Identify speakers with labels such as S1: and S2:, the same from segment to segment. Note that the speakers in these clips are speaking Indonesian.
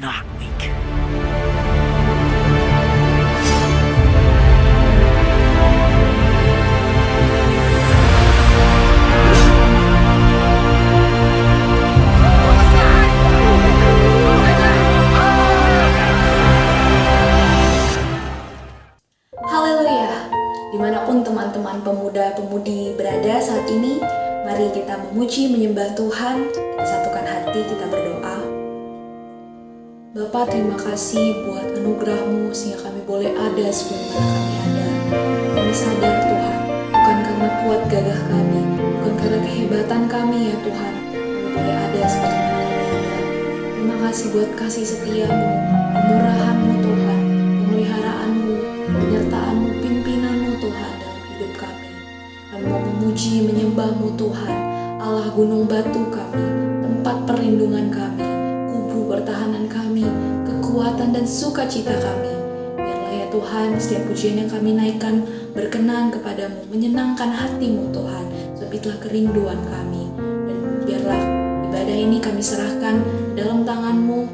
S1: not weak.
S2: Haleluya! Dimanapun teman-teman pemuda-pemudi berada saat ini, mari kita memuji, menyembah Tuhan, kita satukan hati, kita berdoa. Bapa, terima kasih buat anugerah-Mu sehingga kami boleh ada sebagaimana kami ada. Kami sadar Tuhan, bukan karena kuat gagah kami, bukan karena kehebatan kami ya Tuhan, kami boleh ada sebagaimana kami ada. Terima kasih buat kasih setia-Mu, kemurahan-Mu Tuhan, pemeliharaanmu, penyertaan-Mu, pimpinanmu Tuhan dalam hidup kami. Kami mau memuji, menyembah-Mu Tuhan, Allah gunung batu kami, tempat perlindungan kami, kubu pertahanan kami, kekuatan dan sukacita kami. Biarlah ya Tuhan, setiap pujian yang kami naikkan berkenan kepadamu, menyenangkan hatimu Tuhan, sebab itulah kerinduan kami. Dan biarlah ibadah ini kami serahkan dalam tangan-Mu.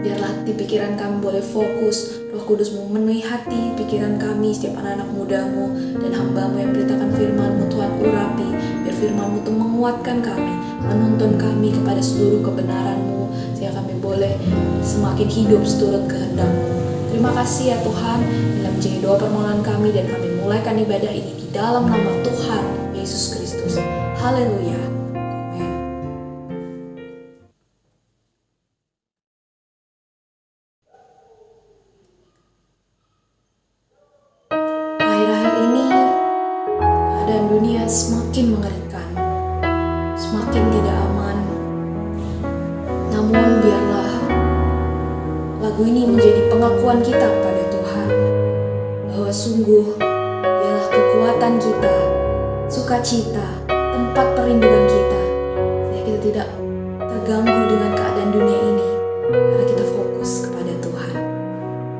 S2: Biarlah hati pikiran kami boleh fokus, Roh Kudus-Mu memenuhi hati pikiran kami, setiap anak-anak muda-Mu dan hamba-Mu yang beritakan firman-Mu Tuhan urapi. Biar firman-Mu itu menguatkan kami, menuntun kami kepada seluruh kebenaran-Mu, sehingga kami boleh semakin hidup seturut kehendak-Mu. Terima kasih ya Tuhan, dalam menjadi doa permohonan kami dan kami mulaikan ibadah ini di dalam nama Tuhan Yesus Kristus. Haleluya. Akhir-akhir ini keadaan dunia semakin mengerikan, semakin tidak aman. Namun biarlah lagu ini menjadi pengakuan kita kepada Tuhan, bahwa sungguh dialah kekuatan kita, sukacita, tempat perlindungan kita, sehingga kita tidak terganggu dengan keadaan dunia ini, karena kita fokus kepada Tuhan.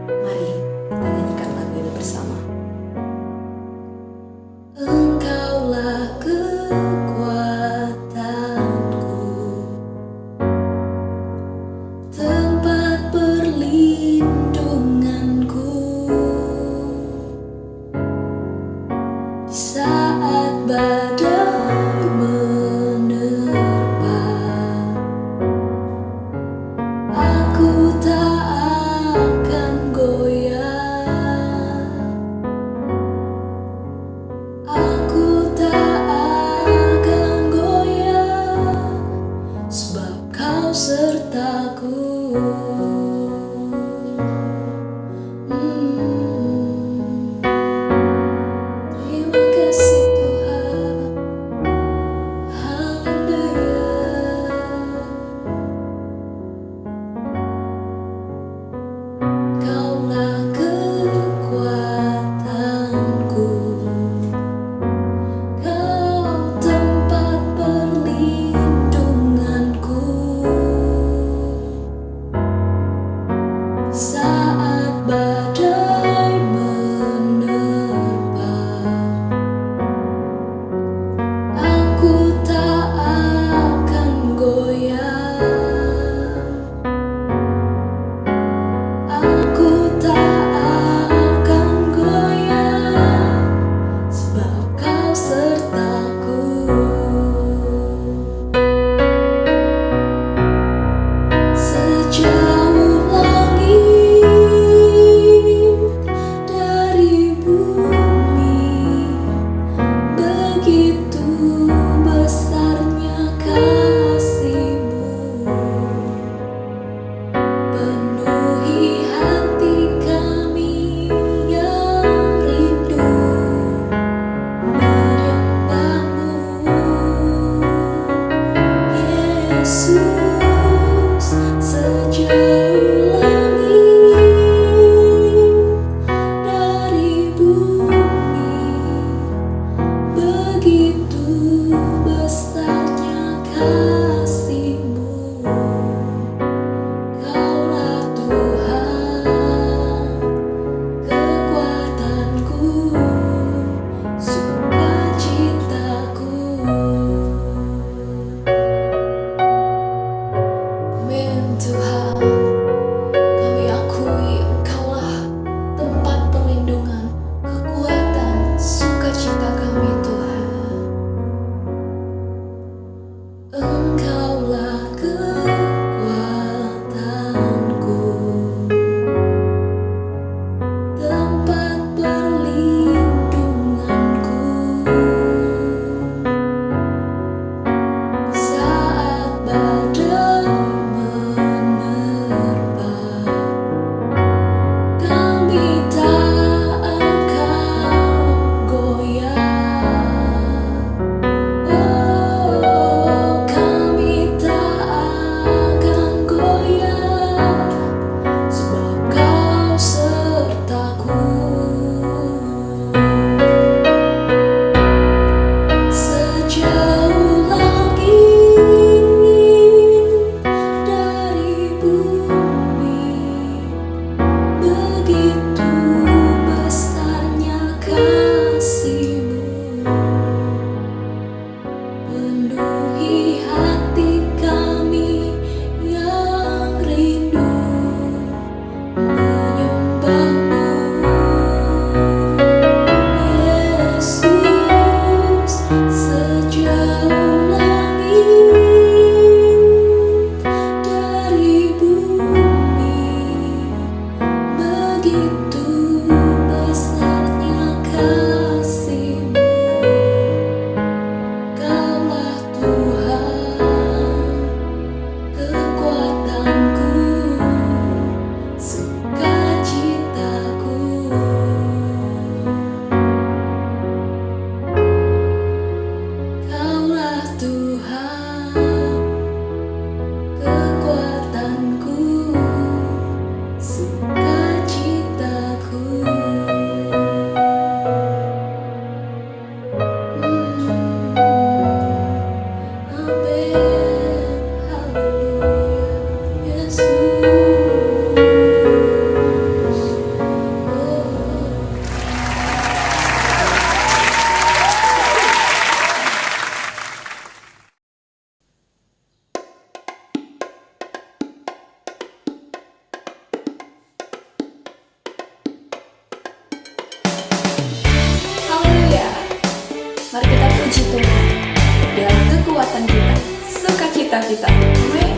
S2: Mari kita nyanyikan lagu ini bersama. Engkaulah kekuatanku, tempat perlindunganku, di saat badai menerpa, aku tak akan goyah. Aku tak akan goyah, sebab Kau sertaku. Terima kasih Tuhan. berdoa kita. Amin.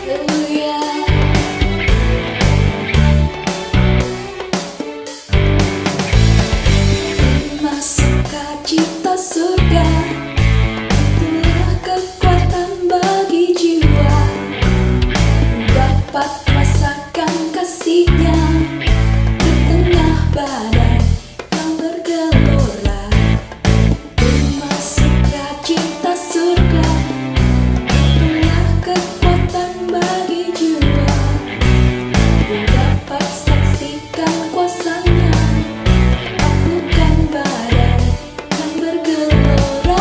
S2: Haleluya. Terima sukacita surga, itulah kekuatan bagi jiwa, dapat rasakan kasih-Nya di tengah badai yang bergelora. Terima sukacita surga, itulah kekuatan bagi jiwa, dapat saksikan kuasa-Nya taklukkan badai yang bergelora.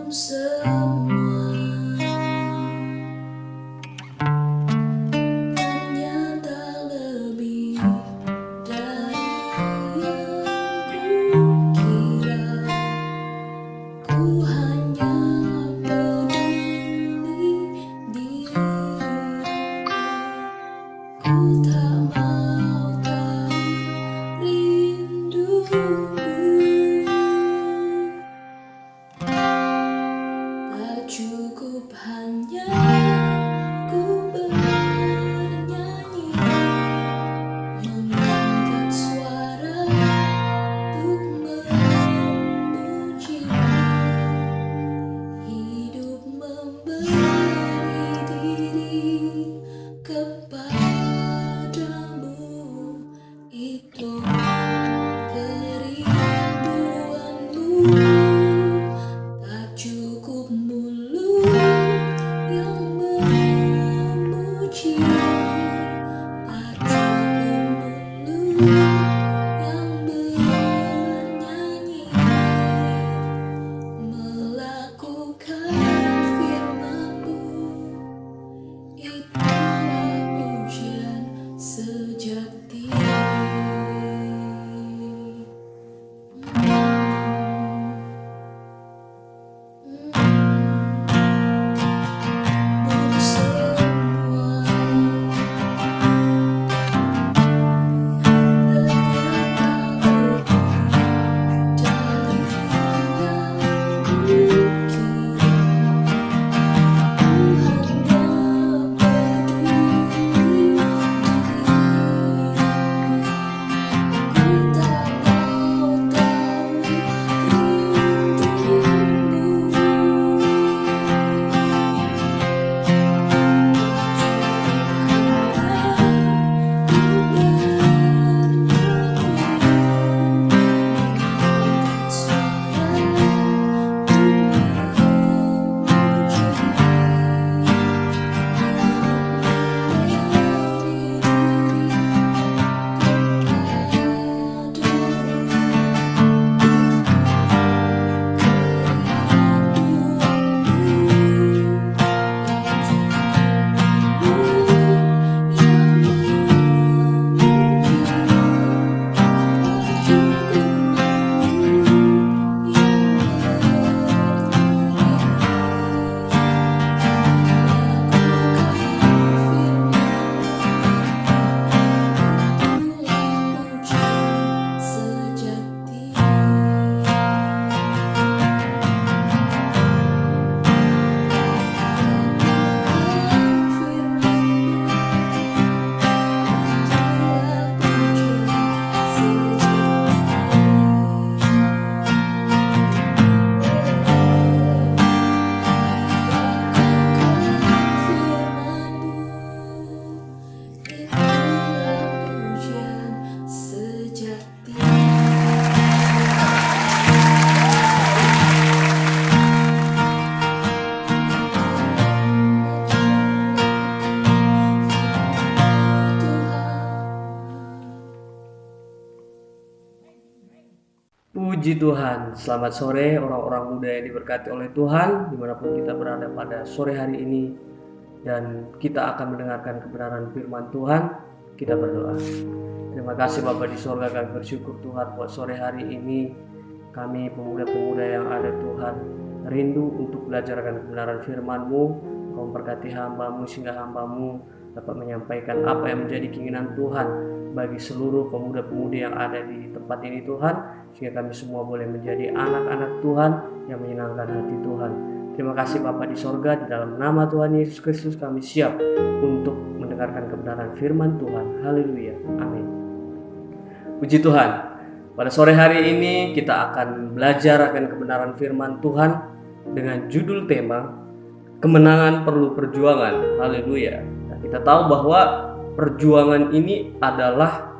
S2: semua ternyata lebih dari yang kukira. Ku hanya peduli diriku. Ku tak mau tahu rindumu. Tak cukup hanya ku bernyanyi, mengangkat suara untuk memuji. Hidup memberi diri kepadamu, itu kerinduanmu. Tak cukup mulut yang memuji, tak cukup mulut yang bernyanyi, melakukan firman-Mu, itulah pujian sejati.
S1: Puji Tuhan, selamat sore orang-orang muda yang diberkati oleh Tuhan dimanapun kita berada pada sore hari ini. Dan kita akan mendengarkan kebenaran firman Tuhan. Kita berdoa. Terima kasih Bapa di sorga, kami bersyukur Tuhan buat sore hari ini. Kami pemuda-pemuda yang ada Tuhan rindu untuk belajar akan kebenaran firman-Mu. Kau memberkati hamba-Mu sehingga hamba-Mu dapat menyampaikan apa yang menjadi keinginan Tuhan bagi seluruh pemuda-pemudi yang ada di tempat ini Tuhan, sehingga kami semua boleh menjadi anak-anak Tuhan yang menyenangkan hati Tuhan. Terima kasih Bapa di sorga, di dalam nama Tuhan Yesus Kristus kami siap untuk mendengarkan kebenaran firman Tuhan. Haleluya, amin. Puji Tuhan, pada sore hari ini kita akan belajar akan kebenaran firman Tuhan dengan judul tema Kemenangan Perlu Perjuangan. Haleluya. Nah, kita tahu bahwa perjuangan ini adalah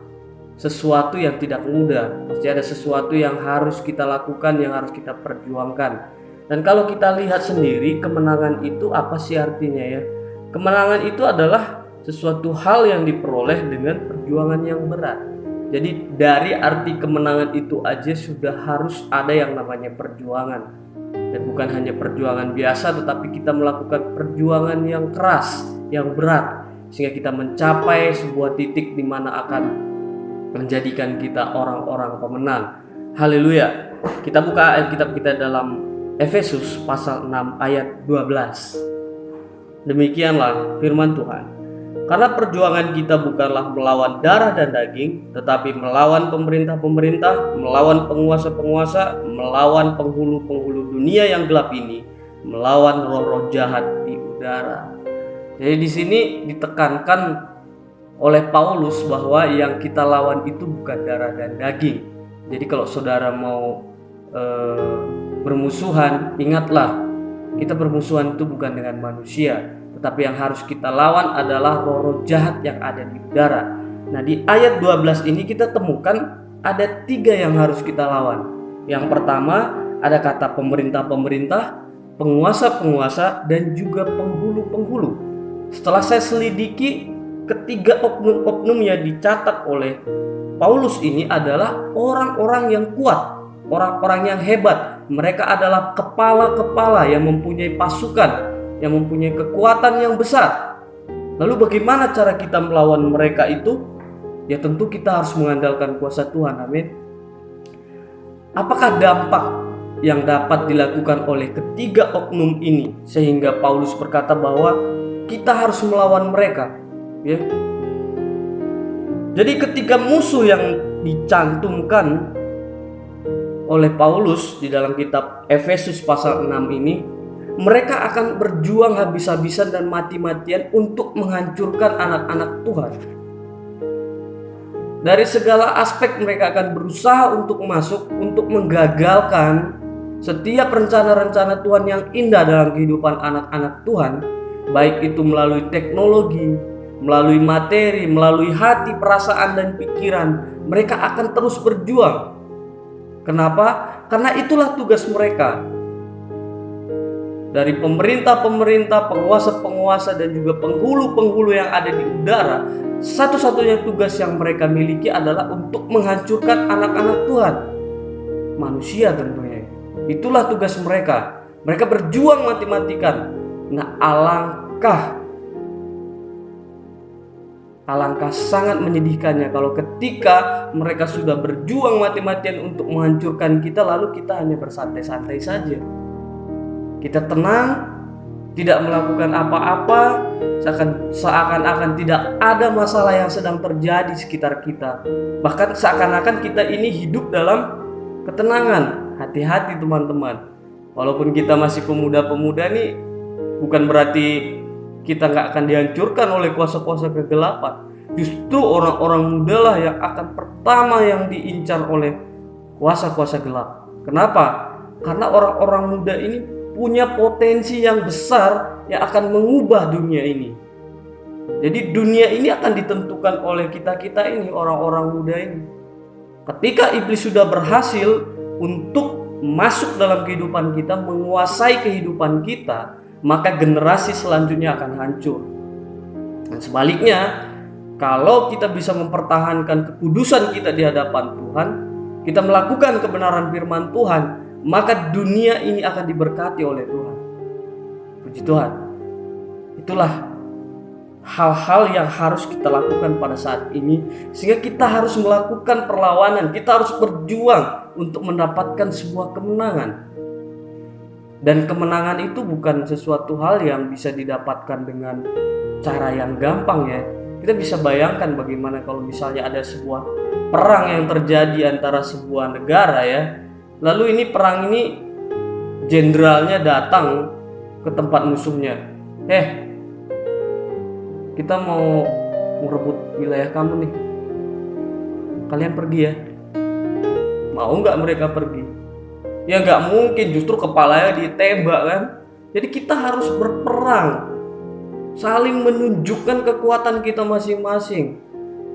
S1: sesuatu yang tidak mudah. Pasti ada sesuatu yang harus kita lakukan, yang harus kita perjuangkan. Dan kalau kita lihat sendiri, kemenangan itu apa sih artinya ya? Kemenangan itu adalah sesuatu hal yang diperoleh dengan perjuangan yang berat. Jadi dari arti kemenangan itu aja sudah harus ada yang namanya perjuangan. Dan bukan hanya perjuangan biasa, tetapi kita melakukan perjuangan yang keras, yang berat, sehingga kita mencapai sebuah titik di mana akan menjadikan kita orang-orang pemenang. Haleluya. Kita buka Alkitab kita dalam Efesus pasal 6 ayat 12. Demikianlah firman Tuhan. Karena perjuangan kita bukanlah melawan darah dan daging, tetapi melawan pemerintah-pemerintah, melawan penguasa-penguasa, melawan penghulu-penghulu dunia yang gelap ini, melawan roh-roh jahat di udara. Jadi di sini ditekankan oleh Paulus bahwa yang kita lawan itu bukan darah dan daging. Jadi kalau saudara mau bermusuhan, ingatlah kita bermusuhan itu bukan dengan manusia, tetapi yang harus kita lawan adalah roh-roh jahat yang ada di udara. Nah, di ayat 12 ini kita temukan ada 3 yang harus kita lawan. Yang pertama ada kata pemerintah-pemerintah, penguasa-penguasa, dan juga penghulu-penghulu. Setelah saya selidiki, ketiga oknum-oknum yang dicatat oleh Paulus ini adalah orang-orang yang kuat, orang-orang yang hebat. Mereka adalah kepala-kepala yang mempunyai pasukan, yang mempunyai kekuatan yang besar. Lalu bagaimana cara kita melawan mereka itu? Ya tentu kita harus mengandalkan kuasa Tuhan. Amin. Apakah dampak yang dapat dilakukan oleh ketiga oknum ini sehingga Paulus berkata bahwa kita harus melawan mereka? Ya. Jadi ketika musuh yang dicantumkan oleh Paulus di dalam kitab Efesus pasal 6 ini, mereka akan berjuang habis-habisan dan mati-matian untuk menghancurkan anak-anak Tuhan. Dari segala aspek mereka akan berusaha untuk masuk, untuk menggagalkan setiap rencana-rencana Tuhan yang indah dalam kehidupan anak-anak Tuhan, baik itu melalui teknologi, melalui materi, melalui hati, perasaan, dan pikiran. Mereka akan terus berjuang. Kenapa? Karena itulah tugas mereka. Dari pemerintah-pemerintah, penguasa-penguasa, dan juga penghulu-penghulu yang ada di udara, satu-satunya tugas yang mereka miliki adalah untuk menghancurkan anak-anak Tuhan, manusia tentunya. Itulah tugas mereka. Mereka berjuang mati-matikan. Nah, alangkah sangat menyedihkannya kalau ketika mereka sudah berjuang mati-matian untuk menghancurkan kita, lalu kita hanya bersantai-santai saja. Kita tenang, tidak melakukan apa-apa, seakan-akan tidak ada masalah yang sedang terjadi di sekitar kita. Bahkan seakan-akan kita ini hidup dalam ketenangan. Hati-hati teman-teman. Walaupun kita masih pemuda-pemuda nih, bukan berarti kita nggak akan dihancurkan oleh kuasa-kuasa kegelapan. Justru orang-orang muda lah yang akan pertama yang diincar oleh kuasa-kuasa gelap. Kenapa? Karena orang-orang muda ini punya potensi yang besar yang akan mengubah dunia ini. Jadi dunia ini akan ditentukan oleh kita-kita ini, orang-orang muda ini. Ketika iblis sudah berhasil untuk masuk dalam kehidupan kita, menguasai kehidupan kita, maka generasi selanjutnya akan hancur. Dan sebaliknya, kalau kita bisa mempertahankan kekudusan kita di hadapan Tuhan, kita melakukan kebenaran firman Tuhan, maka dunia ini akan diberkati oleh Tuhan. Puji Tuhan. Itulah hal-hal yang harus kita lakukan pada saat ini, sehingga kita harus melakukan perlawanan, kita harus berjuang untuk mendapatkan sebuah kemenangan. Dan kemenangan itu bukan sesuatu hal yang bisa didapatkan dengan cara yang gampang ya. Kita bisa bayangkan bagaimana kalau misalnya ada sebuah perang yang terjadi antara sebuah negara ya. Lalu ini perang ini jenderalnya datang ke tempat musuhnya. Kita mau merebut wilayah kamu nih. Kalian pergi ya. Mau nggak mereka pergi? Ya nggak mungkin, justru kepalanya ditembak kan. Jadi kita harus berperang, saling menunjukkan kekuatan kita masing-masing.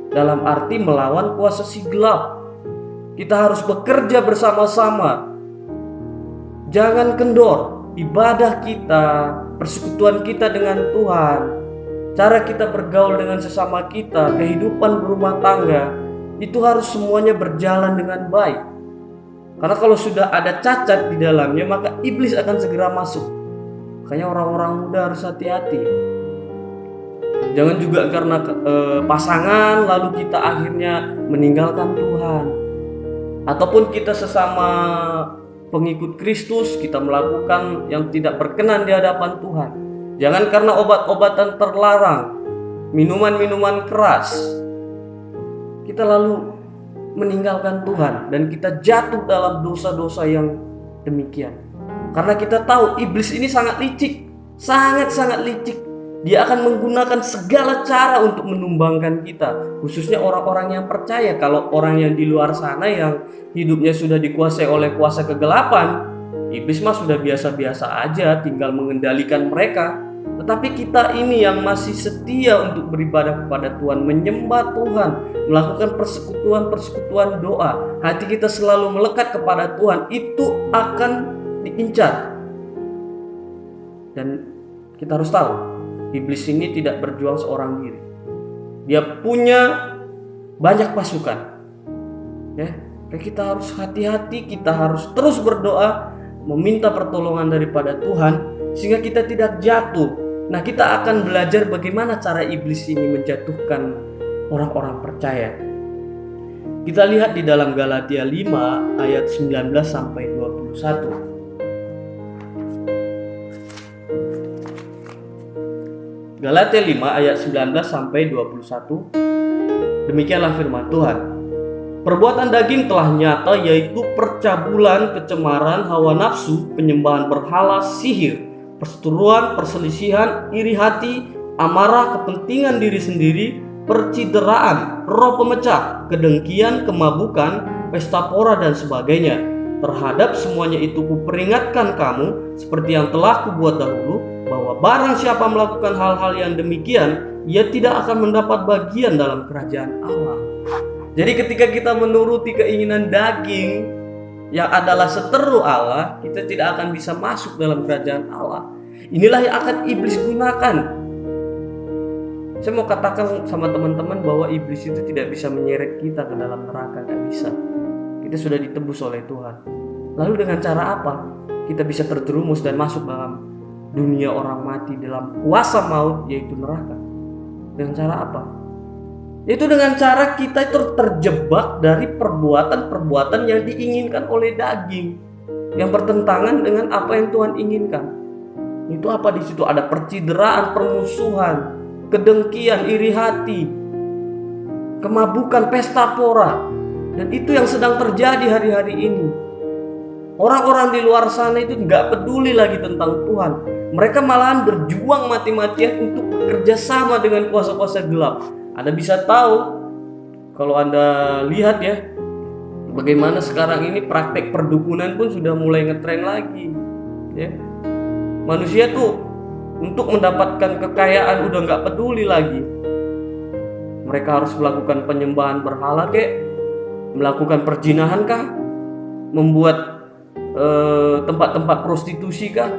S1: Dalam arti melawan kuasa si gelap. Kita harus bekerja bersama-sama. Jangan kendor. Ibadah kita, persekutuan kita dengan Tuhan, cara kita bergaul dengan sesama kita, kehidupan berumah tangga, itu harus semuanya berjalan dengan baik. Karena kalau sudah ada cacat di dalamnya, maka iblis akan segera masuk. Makanya orang-orang muda harus hati-hati. Jangan juga karena pasangan lalu kita akhirnya meninggalkan Tuhan. Ataupun kita sesama pengikut Kristus, kita melakukan yang tidak berkenan di hadapan Tuhan. Jangan karena obat-obatan terlarang, minuman-minuman keras, kita lalu meninggalkan Tuhan dan kita jatuh dalam dosa-dosa yang demikian. Karena kita tahu iblis ini sangat licik, sangat-sangat licik. Dia akan menggunakan segala cara untuk menumbangkan kita, khususnya orang-orang yang percaya. Kalau orang yang di luar sana yang hidupnya sudah dikuasai oleh kuasa kegelapan, iblis mah sudah biasa-biasa aja, tinggal mengendalikan mereka. Tetapi kita ini yang masih setia untuk beribadah kepada Tuhan, menyembah Tuhan, melakukan persekutuan doa, hati kita selalu melekat kepada Tuhan, itu akan diincar. Dan kita harus tahu, iblis ini tidak berjuang seorang diri. Dia punya banyak pasukan. Ya, kita harus hati-hati, kita harus terus berdoa, meminta pertolongan daripada Tuhan sehingga kita tidak jatuh. Nah, kita akan belajar bagaimana cara iblis ini menjatuhkan orang-orang percaya. Kita lihat di dalam Galatia 5 ayat 19 sampai 21. Galatia 5 ayat 19 sampai 21. Demikianlah firman Tuhan. Perbuatan daging telah nyata, yaitu percabulan, kecemaran, hawa nafsu, penyembahan berhala, sihir, perseteruan, perselisihan, iri hati, amarah, kepentingan diri sendiri, percideraan, roh pemecah, kedengkian, kemabukan, pesta pora dan sebagainya. Terhadap semuanya itu kuperingatkan kamu, seperti yang telah kubuat dahulu, bahwa barang siapa melakukan hal-hal yang demikian, ia tidak akan mendapat bagian dalam kerajaan Allah. Jadi ketika kita menuruti keinginan daging yang adalah seteru Allah, kita tidak akan bisa masuk dalam kerajaan Allah. Inilah yang akan iblis gunakan. Saya mau katakan sama teman-teman bahwa iblis itu tidak bisa menyeret kita ke dalam neraka, tidak bisa. Kita sudah ditebus oleh Tuhan. Lalu dengan cara apa kita bisa terjerumus dan masuk dalam dunia orang mati, dalam kuasa maut, yaitu neraka? Dengan cara apa? Itu dengan cara kita itu terjebak dari perbuatan-perbuatan yang diinginkan oleh daging, yang bertentangan dengan apa yang Tuhan inginkan. Itu apa di situ? Ada percideraan, permusuhan, kedengkian, iri hati, kemabukan, pesta pora. Dan itu yang sedang terjadi hari-hari ini. Orang-orang di luar sana itu nggak peduli lagi tentang Tuhan. Mereka malahan berjuang mati-matian untuk bekerja sama dengan kuasa-kuasa gelap. Anda bisa tahu kalau Anda lihat ya, bagaimana sekarang ini praktek perdukunan pun sudah mulai ngetren lagi. Ya. Manusia tuh untuk mendapatkan kekayaan udah nggak peduli lagi. Mereka harus melakukan penyembahan berhala kek, melakukan perzinahan kah, membuat tempat-tempat prostitusi kah.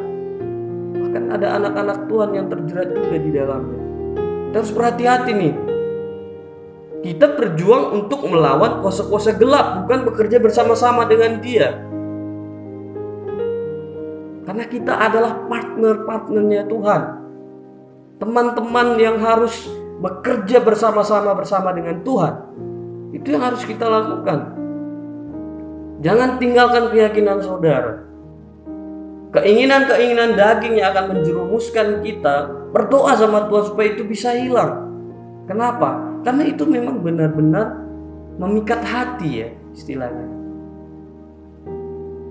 S1: Bahkan ada anak-anak Tuhan yang terjerat juga di dalamnya. Kita harus berhati-hati nih. Kita berjuang untuk melawan kuasa-kuasa gelap, bukan bekerja bersama-sama dengan dia. Karena kita adalah partner-partnernya Tuhan. Teman-teman yang harus bekerja bersama dengan Tuhan. Itu yang harus kita lakukan. Jangan tinggalkan keyakinan saudara. Keinginan-keinginan daging yang akan menjerumuskan kita, berdoa sama Tuhan supaya itu bisa hilang. Kenapa? Karena itu memang benar-benar memikat hati ya, istilahnya.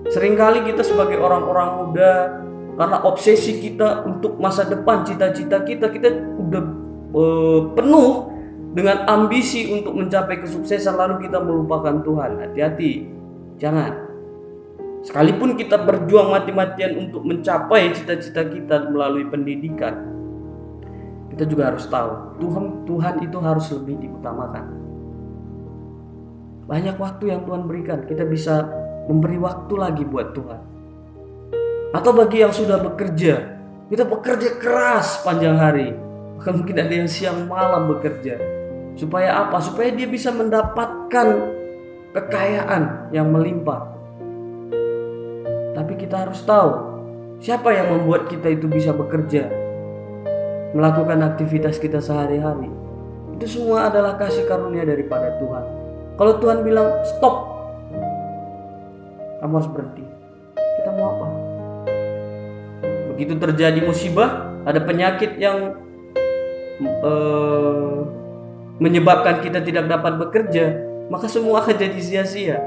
S1: Seringkali kita sebagai orang-orang muda, karena obsesi kita untuk masa depan, cita-cita kita udah penuh dengan ambisi untuk mencapai kesuksesan, lalu kita melupakan Tuhan. Hati-hati, jangan. Sekalipun kita berjuang mati-matian untuk mencapai cita-cita kita melalui pendidikan, kita juga harus tahu Tuhan itu harus lebih diutamakan. Banyak waktu yang Tuhan berikan, kita bisa memberi waktu lagi buat Tuhan. Atau bagi yang sudah bekerja, kita bekerja keras panjang hari, bahkan mungkin ada yang siang malam bekerja. Supaya apa? Supaya dia bisa mendapatkan kekayaan yang melimpah. Tapi kita harus tahu siapa yang membuat kita itu bisa bekerja, melakukan aktivitas kita sehari-hari. Itu semua adalah kasih karunia daripada Tuhan. Kalau Tuhan bilang stop, kamu harus berhenti. Kita mau apa? Begitu terjadi musibah, ada penyakit yang menyebabkan kita tidak dapat bekerja, maka semua akan jadi sia-sia.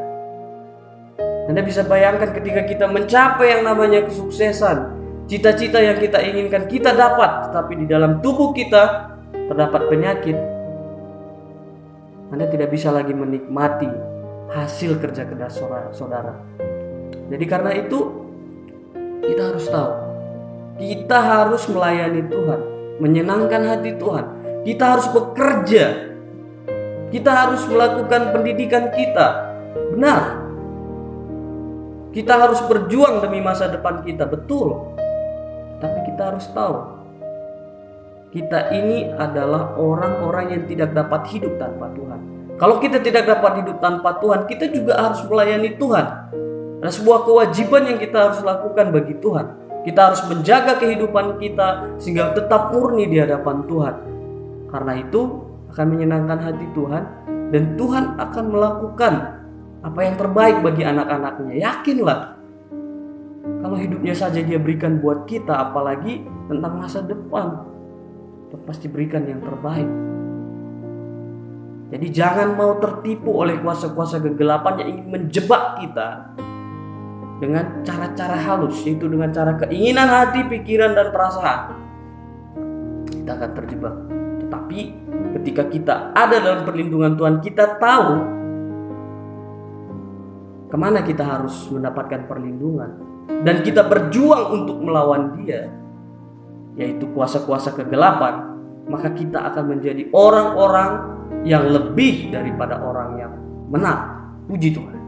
S1: Anda bisa bayangkan ketika kita mencapai yang namanya kesuksesan, cita-cita yang kita inginkan kita dapat, tetapi di dalam tubuh kita terdapat penyakit, Anda tidak bisa lagi menikmati hasil kerja keras saudara. Jadi karena itu kita harus tahu, kita harus melayani Tuhan, menyenangkan hati Tuhan. Kita harus bekerja, kita harus melakukan pendidikan kita, benar. Kita harus berjuang demi masa depan kita, betul. Tapi kita harus tahu, kita ini adalah orang-orang yang tidak dapat hidup tanpa Tuhan. Kalau kita tidak dapat hidup tanpa Tuhan, kita juga harus melayani Tuhan. Ada sebuah kewajiban yang kita harus lakukan bagi Tuhan. Kita harus menjaga kehidupan kita sehingga tetap murni di hadapan Tuhan. Karena itu akan menyenangkan hati Tuhan, dan Tuhan akan melakukan apa yang terbaik bagi anak-anaknya. Yakinlah, kalau hidupnya saja Dia berikan buat kita, apalagi tentang masa depan, Dia pasti berikan yang terbaik. Jadi jangan mau tertipu oleh kuasa-kuasa kegelapan yang ingin menjebak kita dengan cara-cara halus, yaitu dengan cara keinginan hati, pikiran, dan perasaan. Kita akan terjebak. Tetapi ketika kita ada dalam perlindungan Tuhan, kita tahu kemana kita harus mendapatkan perlindungan, dan kita berjuang untuk melawan dia, yaitu kuasa-kuasa kegelapan, maka kita akan menjadi orang-orang yang lebih daripada orang yang menang. Puji Tuhan.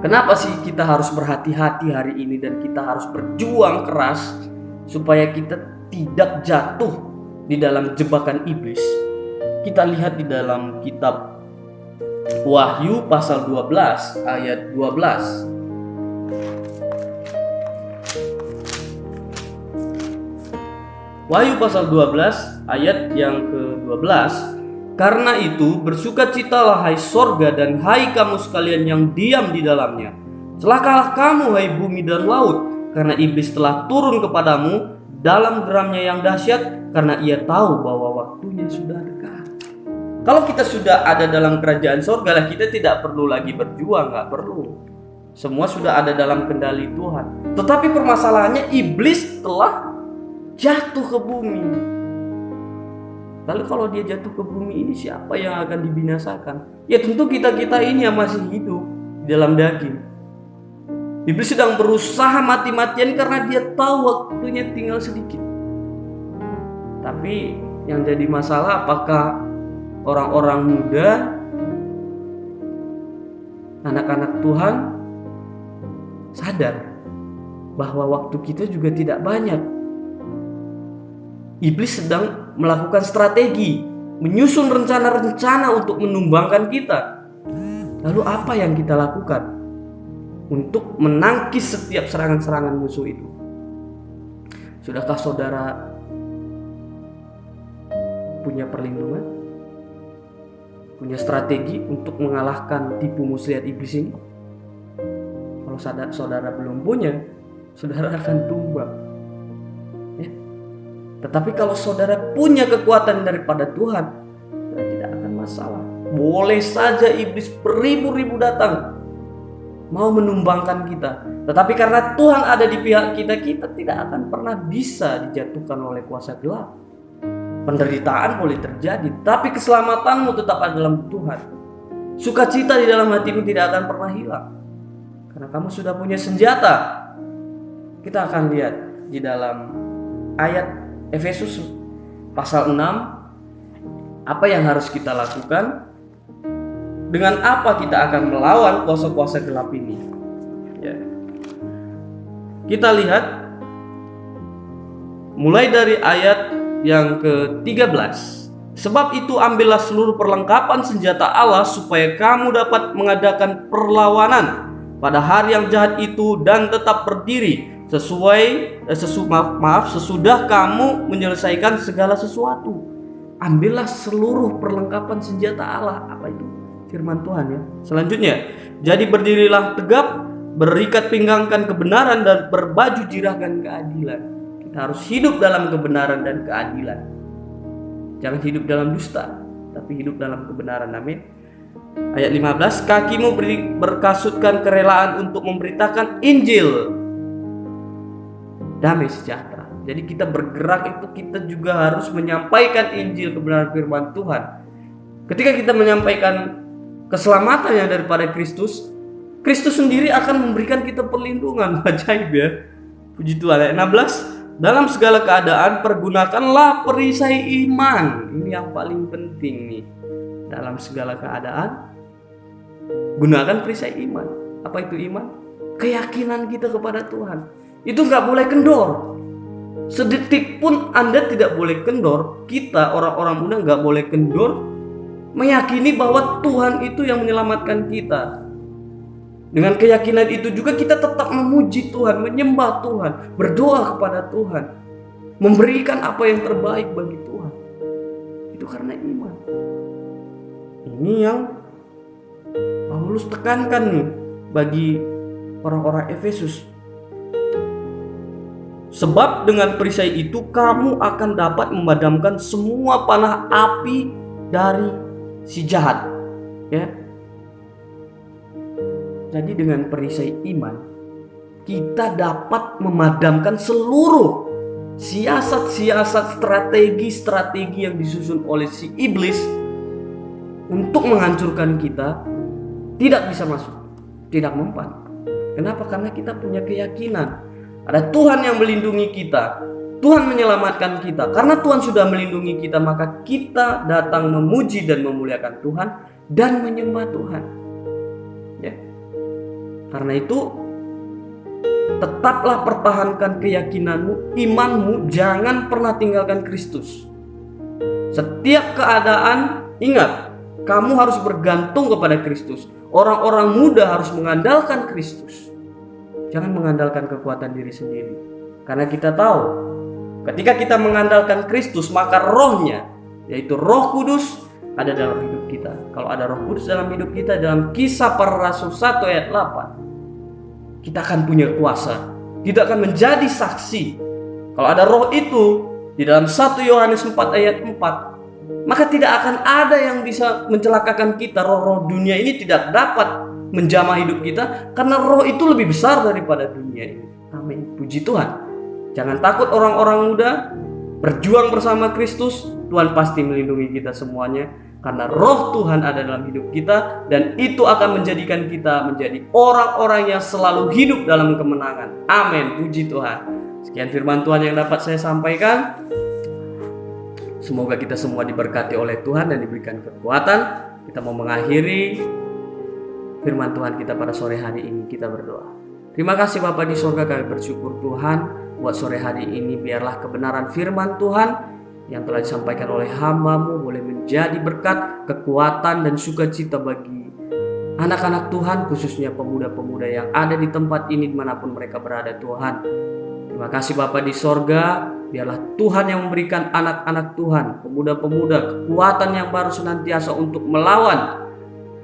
S1: Kenapa sih kita harus berhati-hati hari ini, dan kita harus berjuang keras supaya kita tidak jatuh di dalam jebakan iblis? Kita lihat di dalam kitab Wahyu pasal 12 ayat 12. Wahyu pasal 12 ayat yang ke-12. Karena itu bersukacitalah hai sorga dan hai kamu sekalian yang diam di dalamnya. Celakalah kamu hai bumi dan laut, karena iblis telah turun kepadamu dalam geramnya yang dahsyat, karena ia tahu bahwa waktunya sudah dekat. Kalau kita sudah ada dalam kerajaan sorga lah, kita tidak perlu lagi berjuang, nggak perlu. Semua sudah ada dalam kendali Tuhan. Tetapi permasalahannya, iblis telah jatuh ke bumi. Lalu kalau dia jatuh ke bumi ini, siapa yang akan dibinasakan? Ya tentu kita-kita ini yang masih hidup di dalam daging. Iblis sedang berusaha mati-matian karena dia tahu waktunya tinggal sedikit. Tapi yang jadi masalah, apakah orang-orang muda, anak-anak Tuhan sadar bahwa waktu kita juga tidak banyak? Iblis sedang melakukan strategi, menyusun rencana-rencana untuk menumbangkan kita. Lalu apa yang kita lakukan untuk menangkis setiap serangan-serangan musuh itu? Sudahkah saudara punya perlindungan? Punya strategi untuk mengalahkan tipu muslihat iblis ini? Kalau saudara belum punya, saudara akan tumbang. Ya. Tetapi kalau saudara punya kekuatan daripada Tuhan, saudara tidak akan masalah. Boleh saja iblis beribu-ribu datang mau menumbangkan kita, tetapi karena Tuhan ada di pihak kita, kita tidak akan pernah bisa dijatuhkan oleh kuasa gelap. Penderitaan boleh terjadi, tapi keselamatanmu tetap ada dalam Tuhan. Sukacita di dalam hatimu tidak akan pernah hilang, karena kamu sudah punya senjata. Kita akan lihat di dalam ayat Efesus pasal 6, apa yang harus kita lakukan, dengan apa kita akan melawan kuasa-kuasa gelap ini. Ya. Kita lihat mulai dari ayat yang ke-13. Sebab itu ambillah seluruh perlengkapan senjata Allah supaya kamu dapat mengadakan perlawanan
S3: pada hari yang jahat itu dan tetap berdiri sesudah kamu menyelesaikan segala sesuatu. Ambillah seluruh perlengkapan senjata Allah. Apa itu? Firman Tuhan ya. Selanjutnya, jadi berdirilah tegap, berikat pinggangkan kebenaran dan berbaju jiragan keadilan. Kita harus hidup dalam kebenaran dan keadilan. Jangan hidup dalam dusta, tapi hidup dalam kebenaran. Amin. Ayat 15, kakimu berkasutkan kerelaan untuk memberitakan Injil damai sejahtera. Jadi kita bergerak itu kita juga harus menyampaikan Injil kebenaran firman Tuhan. Ketika kita menyampaikan keselamatan yang daripada Kristus, Kristus sendiri akan memberikan kita perlindungan. Ajaib ya. Puji Tuhan. Ayat 16, dalam segala keadaan pergunakanlah perisai iman. Ini yang paling penting nih. Dalam segala keadaan gunakan perisai iman. Apa itu iman? Keyakinan kita kepada Tuhan. Itu gak boleh kendor. Sedetik pun Anda tidak boleh kendor. Kita orang-orang muda gak boleh kendor meyakini bahwa Tuhan itu yang menyelamatkan kita. Dengan keyakinan itu juga kita tetap memuji Tuhan, menyembah Tuhan, berdoa kepada Tuhan, memberikan apa yang terbaik bagi Tuhan. Itu karena iman. Ini yang Paulus tekankan nih bagi orang-orang Efesus. Sebab dengan perisai itu kamu akan dapat memadamkan semua panah api dari si jahat. Ya. Jadi dengan perisai iman kita dapat memadamkan seluruh siasat-siasat, strategi yang disusun oleh si iblis untuk menghancurkan kita. Tidak bisa masuk, tidak mempan. Kenapa? Karena kita punya keyakinan ada Tuhan yang melindungi kita, Tuhan menyelamatkan kita. Karena Tuhan sudah melindungi kita, maka kita datang memuji dan memuliakan Tuhan dan menyembah Tuhan. Ya. Karena itu tetaplah pertahankan keyakinanmu, imanmu, jangan pernah tinggalkan Kristus. Setiap keadaan ingat, kamu harus bergantung kepada Kristus. Orang-orang muda harus mengandalkan Kristus. Jangan mengandalkan kekuatan diri sendiri. Karena kita tahu, ketika kita mengandalkan Kristus, maka rohnya, yaitu Roh Kudus, ada dalam hidup kita. Kalau ada Roh Kudus dalam hidup kita, dalam Kisah Para Rasul 1 ayat 8, kita akan punya kuasa. Kita akan menjadi saksi. Kalau ada roh itu, di dalam 1 Yohanes 4 ayat 4, maka tidak akan ada yang bisa mencelakakan kita. Roh-roh dunia ini tidak dapat menjamah hidup kita, karena roh itu lebih besar daripada dunia ini. Amin. Puji Tuhan. Jangan takut orang-orang muda, berjuang bersama Kristus. Tuhan pasti melindungi kita semuanya, karena roh Tuhan ada dalam hidup kita, dan itu akan menjadikan kita menjadi orang-orang yang selalu hidup dalam kemenangan. Amin. Puji Tuhan. Sekian firman Tuhan yang dapat saya sampaikan. Semoga kita semua diberkati oleh Tuhan dan diberikan kekuatan. Kita mau mengakhiri firman Tuhan kita pada sore hari ini. Kita berdoa. Terima kasih Bapa di surga, kami bersyukur Tuhan buat sore hari ini. Biarlah kebenaran firman Tuhan yang telah disampaikan oleh hamba-Mu boleh menjadi berkat, kekuatan dan sukacita bagi anak-anak Tuhan, khususnya pemuda-pemuda yang ada di tempat ini dimanapun mereka berada Tuhan. Terima kasih Bapa di sorga. Biarlah Tuhan yang memberikan anak-anak Tuhan, pemuda-pemuda, kekuatan yang baru senantiasa untuk melawan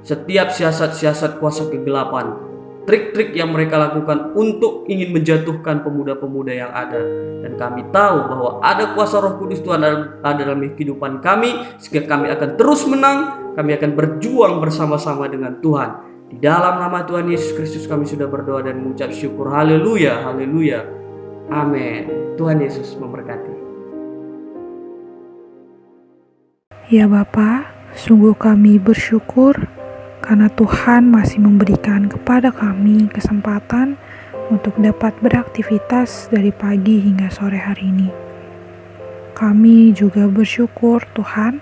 S3: setiap siasat-siasat kuasa kegelapan, trik-trik yang mereka lakukan untuk ingin menjatuhkan pemuda-pemuda yang ada. Dan kami tahu bahwa ada kuasa Roh Kudus Tuhan ada dalam kehidupan kami, sehingga kami akan terus menang. Kami akan berjuang bersama-sama dengan Tuhan. Di dalam nama Tuhan Yesus Kristus kami sudah berdoa dan mengucap syukur. Haleluya, haleluya. Amin. Tuhan Yesus memberkati.
S4: Ya Bapa, sungguh kami bersyukur karena Tuhan masih memberikan kepada kami kesempatan untuk dapat beraktivitas dari pagi hingga sore hari ini. Kami juga bersyukur Tuhan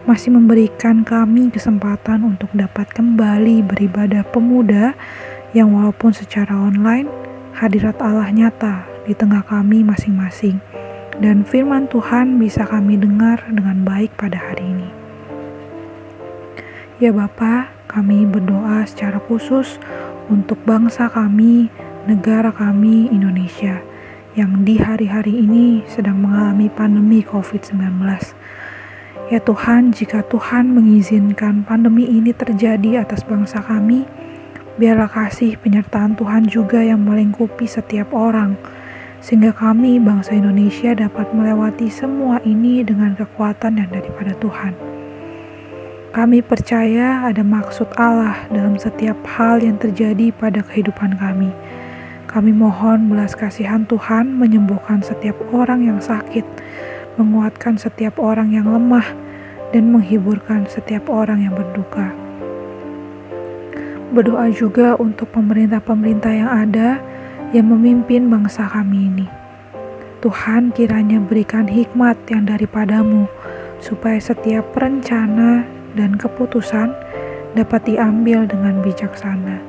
S4: masih memberikan kami kesempatan untuk dapat kembali beribadah pemuda yang walaupun secara online, hadirat Allah nyata di tengah kami masing-masing, dan firman Tuhan bisa kami dengar dengan baik pada hari ini. Ya Bapa, kami berdoa secara khusus untuk bangsa kami, negara kami, Indonesia, yang di hari-hari ini sedang mengalami pandemi COVID-19. Ya Tuhan, jika Tuhan mengizinkan pandemi ini terjadi atas bangsa kami, biarlah kasih penyertaan Tuhan juga yang melingkupi setiap orang, sehingga kami bangsa Indonesia dapat melewati semua ini dengan kekuatan yang daripada Tuhan. Kami percaya ada maksud Allah dalam setiap hal yang terjadi pada kehidupan kami. Kami mohon belas kasihan Tuhan menyembuhkan setiap orang yang sakit, menguatkan setiap orang yang lemah, dan menghiburkan setiap orang yang berduka. Berdoa juga untuk pemerintah-pemerintah yang ada yang memimpin bangsa kami ini. Tuhan kiranya berikan hikmat yang daripadamu, supaya setiap rencana dan keputusan dapat diambil dengan bijaksana.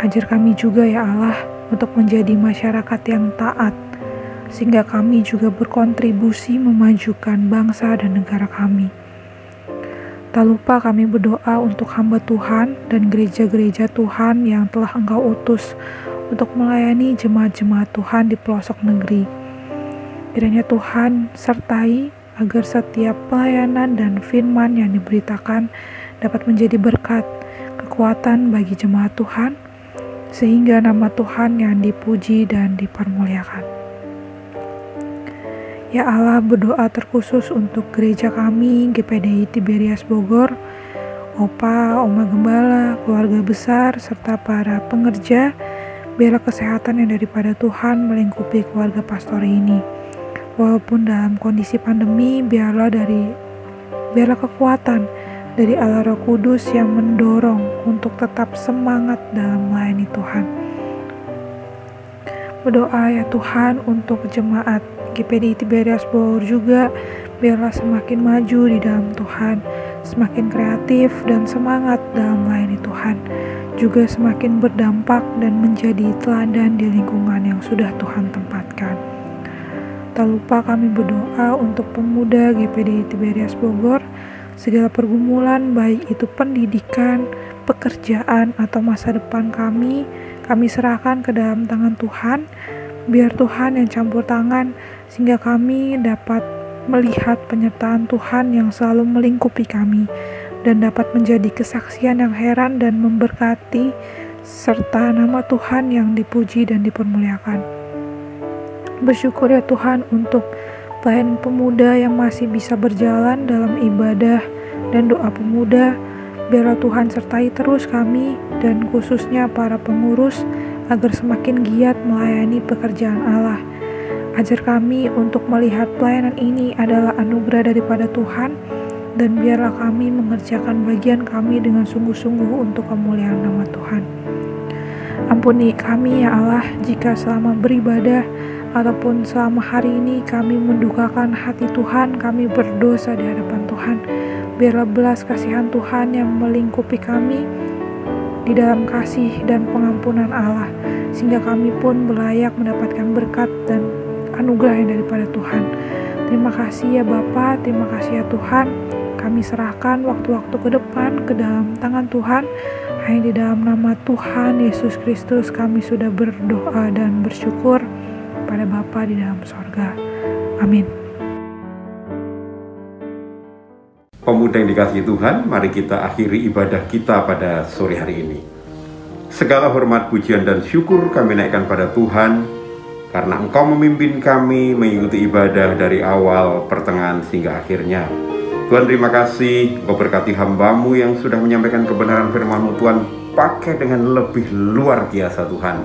S4: Ajar kami juga ya Allah untuk menjadi masyarakat yang taat, sehingga kami juga berkontribusi memajukan bangsa dan negara kami. Tak lupa kami berdoa untuk hamba Tuhan dan gereja-gereja Tuhan yang telah Engkau utus untuk melayani jemaat-jemaat Tuhan di pelosok negeri. Kiranya Tuhan sertai agar setiap pelayanan dan firman yang diberitakan dapat menjadi berkat, kekuatan bagi jemaat Tuhan, sehingga nama Tuhan yang dipuji dan dipermuliakan. Ya Allah, berdoa terkhusus untuk gereja kami, GPDI Tiberias Bogor, Opa, Oma Gembala, keluarga besar, serta para pengerja. Biarlah kesehatan yang daripada Tuhan melingkupi keluarga pastori ini. Walaupun dalam kondisi pandemi, biarlah kekuatan dari Allah Roh Kudus yang mendorong untuk tetap semangat dalam melayani Tuhan. Berdoa ya Tuhan untuk jemaat GPDI Tiberias Bogor juga, biarlah semakin maju di dalam Tuhan, semakin kreatif dan semangat dalam melayani Tuhan, juga semakin berdampak dan menjadi teladan di lingkungan yang sudah Tuhan tempatkan. Tak lupa kami berdoa untuk pemuda GPDI Tiberias Bogor, segala pergumulan baik itu pendidikan, pekerjaan, atau masa depan kami serahkan ke dalam tangan Tuhan. Biar Tuhan yang campur tangan, sehingga kami dapat melihat penyertaan Tuhan yang selalu melingkupi kami, dan dapat menjadi kesaksian yang heran dan memberkati, serta nama Tuhan yang dipuji dan dipermuliakan. Bersyukur ya Tuhan untuk pelayanan pemuda yang masih bisa berjalan dalam ibadah dan doa pemuda. Biarlah Tuhan sertai terus kami dan khususnya para pengurus agar semakin giat melayani pekerjaan Allah. Ajar kami untuk melihat pelayanan ini adalah anugerah daripada Tuhan, dan biarlah kami mengerjakan bagian kami dengan sungguh-sungguh untuk kemuliaan nama Tuhan. Ampuni kami ya Allah jika selama beribadah ataupun selama hari ini kami mendukakan hati Tuhan, kami berdosa di hadapan Tuhan. Biarlah belas kasihan Tuhan yang melingkupi kami di dalam kasih dan pengampunan Allah, sehingga kami pun berlayak mendapatkan berkat dan anugerah yang daripada Tuhan. Terima kasih ya Bapa, terima kasih ya Tuhan. Kami serahkan waktu-waktu ke depan ke dalam tangan Tuhan. Hanya di dalam nama Tuhan Yesus Kristus kami sudah berdoa dan bersyukur pada Bapa di dalam sorga. Amin.
S5: Pemuda yang dikasihi Tuhan, mari kita akhiri ibadah kita pada sore hari ini. Segala hormat, pujian, dan syukur kami naikkan pada Tuhan, karena Engkau memimpin kami mengikuti ibadah dari awal, pertengahan, hingga akhirnya. Tuhan, terima kasih Engkau berkati hamba-Mu yang sudah menyampaikan kebenaran firman-Mu. Tuhan, pakai dengan lebih luar biasa Tuhan,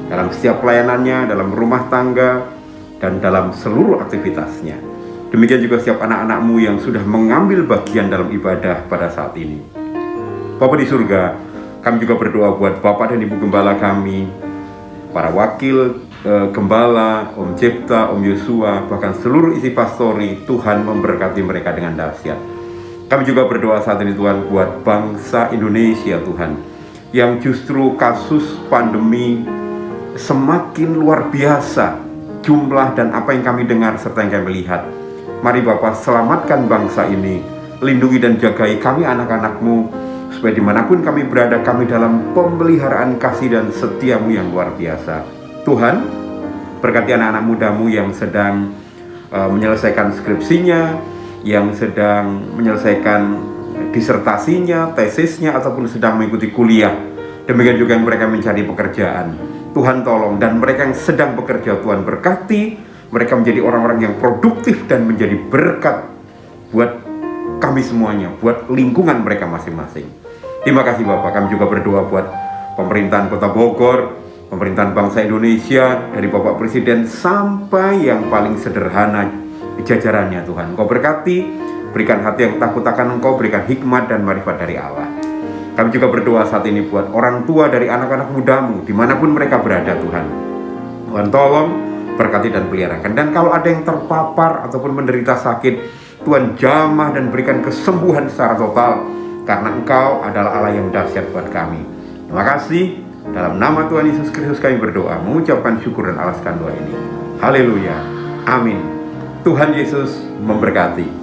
S5: dalam setiap pelayanannya, dalam rumah tangga, dan dalam seluruh aktivitasnya. Demikian juga setiap anak-anak-Mu yang sudah mengambil bagian dalam ibadah pada saat ini. Bapa di surga, kami juga berdoa buat Bapak dan Ibu Gembala kami, para wakil Gembala, Om Cipta, Om Yosua, bahkan seluruh isi pastori. Tuhan memberkati mereka dengan dahsyat. Kami juga berdoa saat ini Tuhan buat bangsa Indonesia Tuhan, yang justru kasus pandemi semakin luar biasa jumlah dan apa yang kami dengar serta yang kami lihat. Mari Bapa, selamatkan bangsa ini, lindungi dan jagai kami anak-anak-Mu, supaya dimanapun kami berada, kami dalam pemeliharaan kasih dan setia-Mu yang luar biasa. Tuhan, berkati anak-anak muda-Mu yang sedang menyelesaikan skripsinya, yang sedang menyelesaikan disertasinya, tesisnya, ataupun sedang mengikuti kuliah. Demikian juga yang mereka mencari pekerjaan. Tuhan tolong, dan mereka yang sedang bekerja, Tuhan berkati, mereka menjadi orang-orang yang produktif dan menjadi berkat buat kami semuanya, buat lingkungan mereka masing-masing. Terima kasih Bapak. Kami juga berdoa buat pemerintahan Kota Bogor, pemerintahan bangsa Indonesia, dari Bapak Presiden sampai yang paling sederhana jajarannya Tuhan. Engkau berkati, berikan hati yang takut akan Engkau, berikan hikmat dan marifat dari Allah. Kami juga berdoa saat ini buat orang tua dari anak-anak muda-Mu, dimanapun mereka berada Tuhan. Tuhan tolong, berkati dan peliharakan. Dan kalau ada yang terpapar ataupun menderita sakit, Tuhan jamah dan berikan kesembuhan secara total, karena Engkau adalah Allah yang dahsyat buat kami. Terima kasih. Dalam nama Tuhan Yesus Kristus kami berdoa, mengucapkan syukur dan alaskan doa ini. Haleluya. Amin. Tuhan Yesus memberkati.